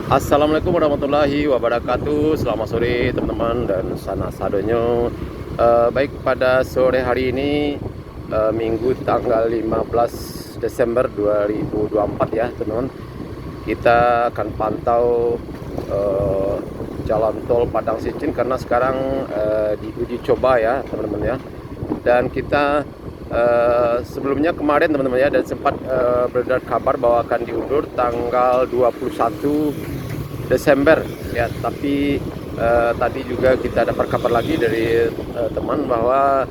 Assalamualaikum warahmatullahi wabarakatuh. Selamat sore teman-teman dan sanak sadonyo. Baik, pada sore hari ini Minggu tanggal 15 Desember 2024 ya teman-teman. Kita akan pantau jalan tol Padang Sicin karena sekarang diuji coba ya teman-teman ya. Dan kita sebelumnya kemarin teman-teman ya, dan sempat beredar kabar bahwa akan diundur tanggal 21 Desember ya, tapi tadi juga kita dapat kabar lagi dari teman bahwa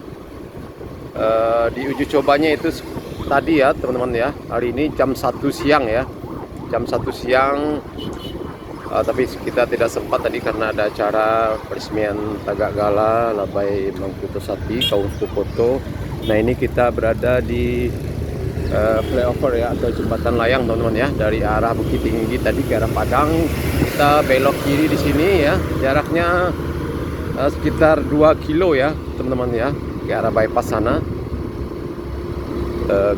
di uji cobanya itu tadi ya teman-teman ya, hari ini jam 1 siang ya, jam 1 siang, tapi kita tidak sempat tadi karena ada acara peresmian Tagak Gala Labai Mangkuto Sati Kaum Foto. Nah, ini kita berada di flyover ya, atau jembatan layang teman-teman ya, dari arah Bukit Tinggi tadi ke arah Padang. Kita belok kiri di sini ya, jaraknya sekitar 2 kilo ya teman-teman ya, ke arah bypass sana,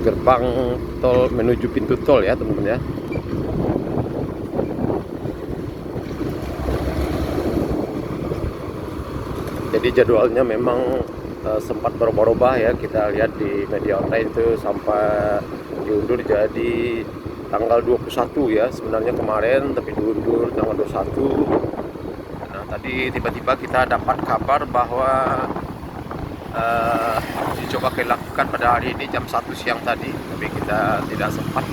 gerbang tol menuju pintu tol ya teman-teman ya. Jadi jadwalnya memang sempat berubah-ubah ya, kita lihat di media online itu sampai diundur jadi tanggal 21 ya sebenarnya kemarin, tapi diundur tanggal 21. Nah, tadi tiba-tiba kita dapat kabar bahwa dicoba dilakukan pada hari ini jam 1 siang tadi, tapi kita tidak sempat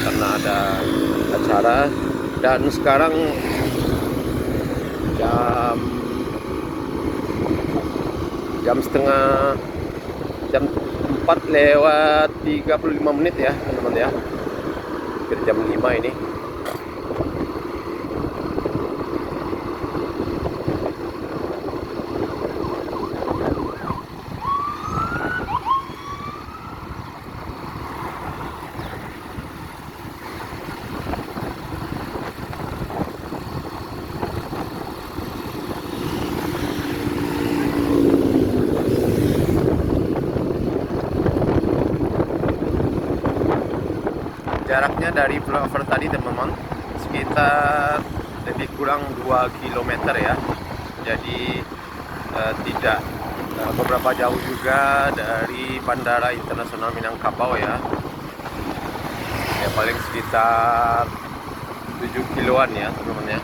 karena ada acara. Dan sekarang jam 4 lewat 35 menit ya teman-teman ya, hampir jam 5 ini. Jaraknya dari flyover tadi teman-teman sekitar lebih kurang 2 km ya. Jadi tidak beberapa jauh juga dari Bandara Internasional Minangkabau ya. Ya paling sekitar 7 kiloan ya teman-teman ya.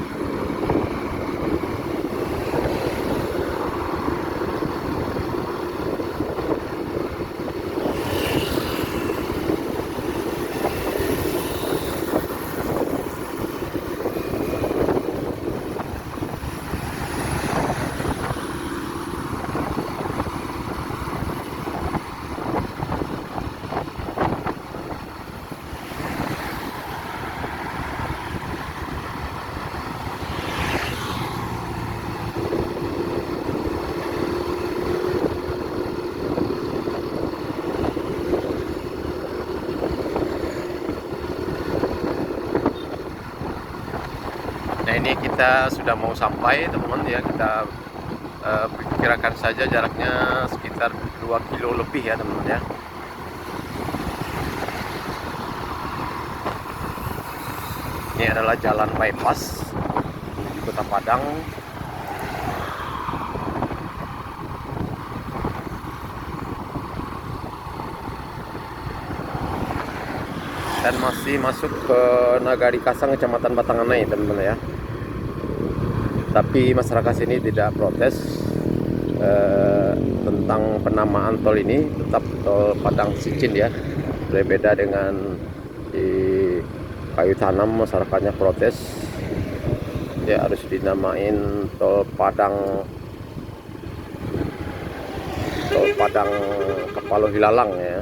Nah, ini kita sudah mau sampai teman-teman ya, kita perkirakan saja jaraknya sekitar 2 kilo lebih ya teman-teman ya. Ini adalah jalan bypass menuju Kota Padang. Dan masih masuk ke Nagari Kasang, Kecamatan Batanganai teman-teman ya. Tapi masyarakat sini tidak protes tentang penamaan tol ini, tetap tol Padang Sicin ya. Berbeda dengan di Kayu Tanam, masyarakatnya protes ya, harus dinamain tol Padang Kepalo Hilalang ya.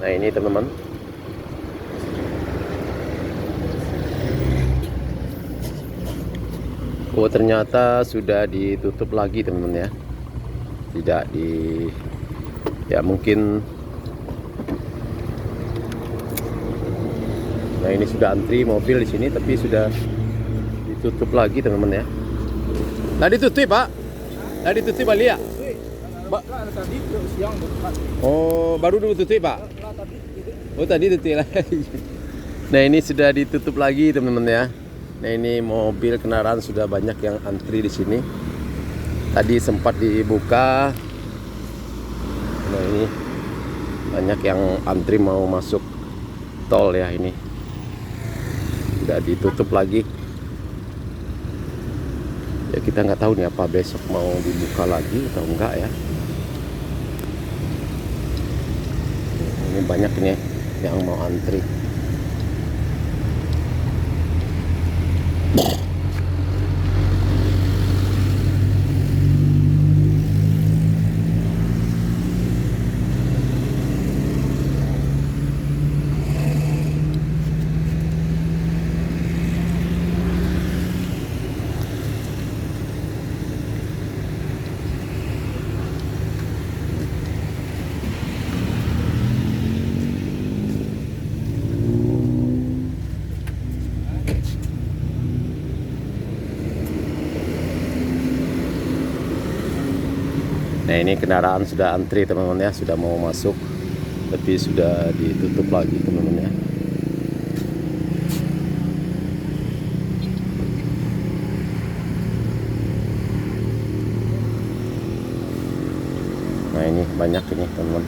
Nah, ini teman-teman. Oh, ternyata sudah ditutup lagi teman-teman ya. Tidak ya mungkin. Nah, ini sudah antri mobil di sini, tapi sudah ditutup lagi teman-teman ya. Tadi tutup Pak. Tadi tutup balik ya. Oh, baru dulu tutup Pak. Oh, tadi tutup lagi. Nah, ini sudah ditutup lagi teman-teman ya. Nah ini mobil kendaraan sudah banyak yang antri di sini. Tadi sempat dibuka. Nah ini banyak yang antri mau masuk tol ya ini. Udah ditutup lagi. Ya kita nggak tahu nih apa besok mau dibuka lagi atau enggak ya. Ini banyak nih yang mau antri. Nah ini kendaraan sudah antri teman-teman ya, sudah mau masuk, tapi sudah ditutup lagi teman-teman ya. Nah ini banyak ini teman-teman.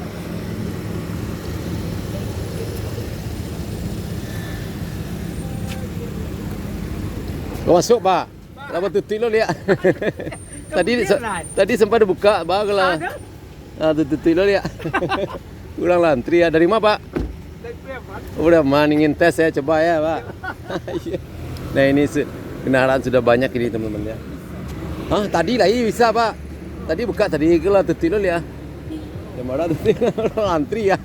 Masuk Pak, dapat tutup lo lihat. Tadi sempat dibuka, baguslah. Ah, tutup lo lihat. Kurang lantri ya. Dari mana Pak? Udah maningin tes ya, coba ya Pak. Nah ini kendaraan sudah banyak ini teman-teman ya. Ah tadi lagi bisa Pak. Tadi buka tadi kalau tutup lo lihat. Yang mana tutup lantri ya.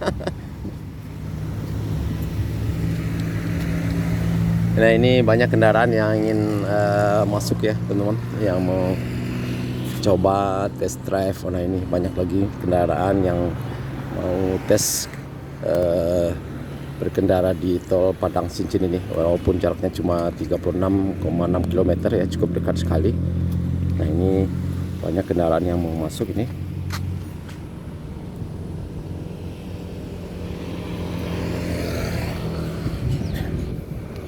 Nah ini banyak kendaraan yang ingin masuk ya teman-teman, yang mau coba test drive. Nah ini banyak lagi kendaraan yang mau tes berkendara di tol Padang Cincin ini, walaupun jaraknya cuma 36,6 km ya, cukup dekat sekali. Nah ini banyak kendaraan yang mau masuk ini.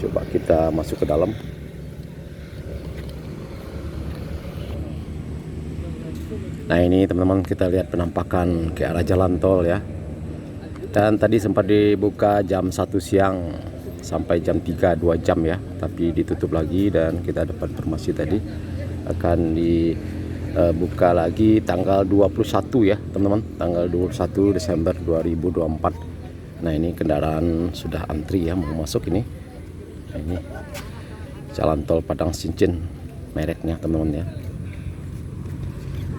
Coba kita masuk ke dalam. Nah ini teman-teman, kita lihat penampakan ke arah jalan tol ya. Dan tadi sempat dibuka jam 1 siang sampai jam 3, 2 jam ya. Tapi ditutup lagi, dan kita dapat informasi tadi akan dibuka lagi tanggal 21 ya teman-teman. Tanggal 21 Desember 2024. Nah ini kendaraan sudah antri ya mau masuk ini. Nah, ini jalan tol Padang Cincin mereknya teman-teman ya.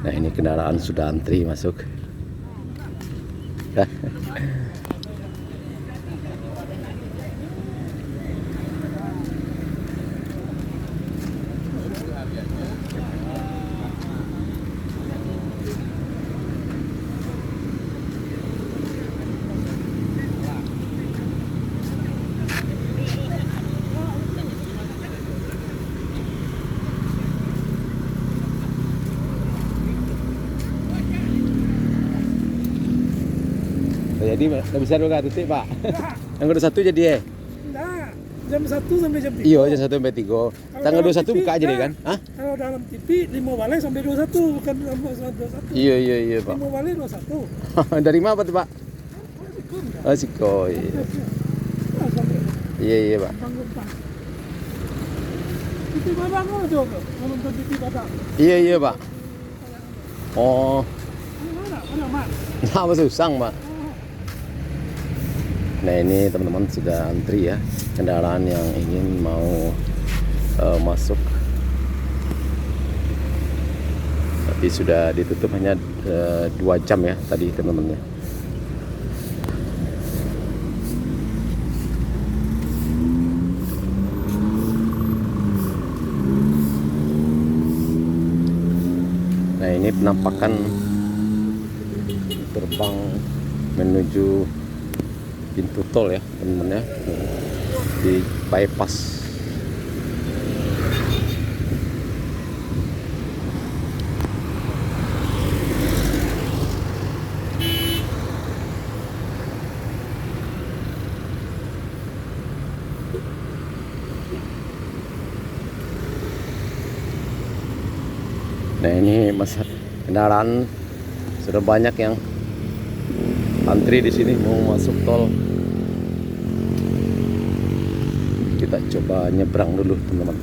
Nah ini kendaraan sudah antri masuk. Jadi nggak bisa dulu tutup Pak. Yang udah 1 jadi ya? Enggak, jam 1 sampai jam 3. Iya jam 1 sampai 3. Tanggal 21 buka aja deh kan? Hah? Kalau dalam TV 5 Wale sampai 21, bukan 21. Iya Pak. 5 Wale 21. Dari mana Pak tuh Pak? Oh Siko. Iya Pak. TV Padang tuh, nonton TV Padang. Iya Pak. Oh. Mana Mat? Apa susang Pak? Nah ini teman-teman sudah antri ya, kendaraan yang ingin mau masuk, tapi sudah ditutup hanya 2 jam ya tadi teman-teman ya. Nah ini penampakan terbang menuju pintu tol ya teman-teman ya, di bypass. Nah ini masa kendaraan sudah banyak yang antri di sini mau masuk tol. Kita coba nyebrang dulu teman-teman.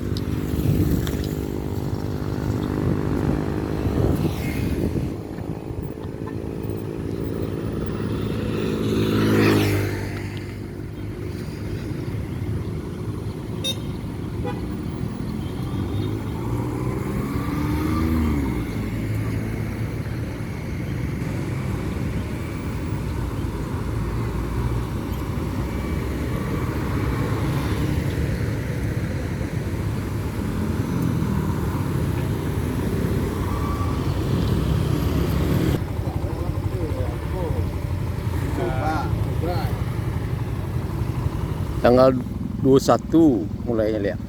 Tanggal 21 mulainya lihat.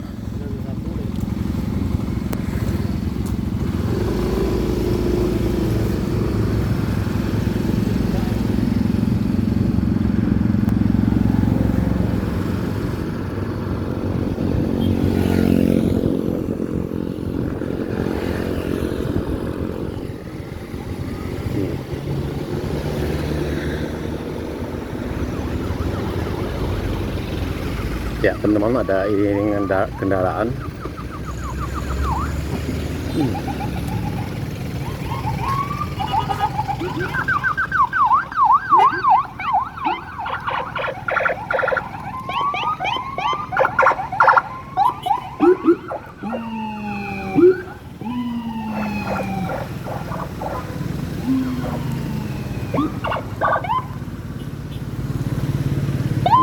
Ya teman-teman, ada iringan kendaraan.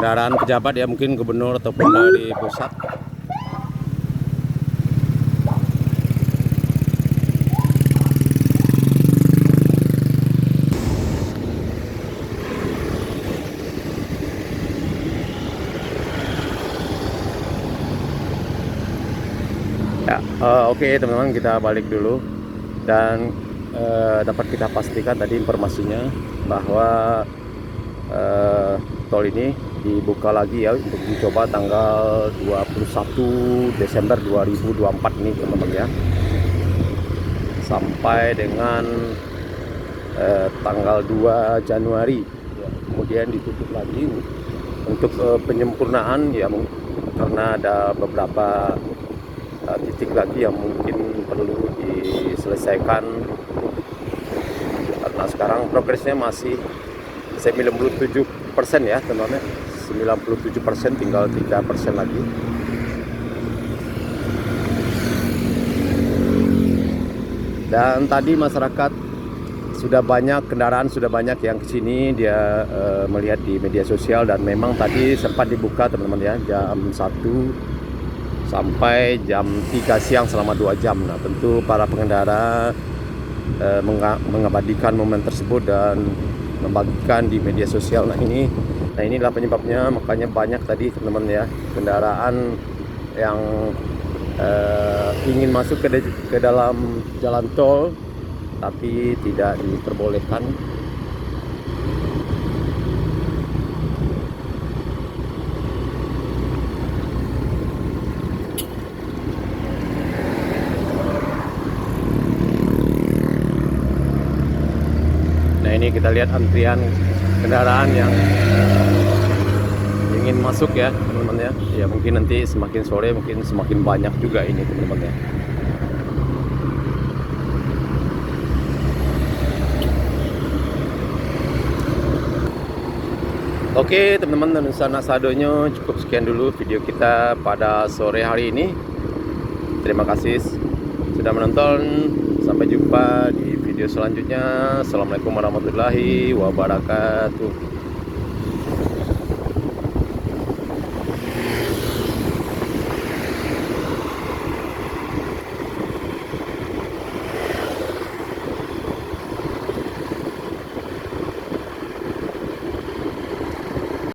Kendaraan pejabat ya, mungkin gubernur ataupun dari pusat. Ya, oke teman-teman, kita balik dulu dan dapat kita pastikan tadi informasinya bahwa tol ini dibuka lagi ya untuk dicoba tanggal 21 Desember 2024 ini teman-teman ya, sampai dengan tanggal 2 Januari ya. Kemudian ditutup lagi untuk penyempurnaan ya, karena ada beberapa titik lagi yang mungkin perlu diselesaikan, karena sekarang progresnya masih 97% ya teman-teman, 97%, tinggal 3% lagi. Dan tadi masyarakat sudah banyak, kendaraan sudah banyak yang kesini, dia melihat di media sosial, dan memang tadi sempat dibuka teman-teman ya, jam 1 sampai jam 3 siang selama 2 jam. Nah tentu para pengendara mengabadikan momen tersebut dan membagikan di media sosial. Nah inilah penyebabnya, makanya banyak tadi teman-teman ya kendaraan yang ingin masuk ke dalam jalan tol tapi tidak diperbolehkan. Nah ini kita lihat antrian kendaraan yang ingin masuk ya teman-teman ya. Ya mungkin nanti semakin sore mungkin semakin banyak juga ini teman-teman ya. Oke teman-teman, dan sana sadonya cukup sekian dulu video kita pada sore hari ini. Terima kasih sudah menonton. Sampai jumpa di video selanjutnya. Assalamualaikum warahmatullahi wabarakatuh.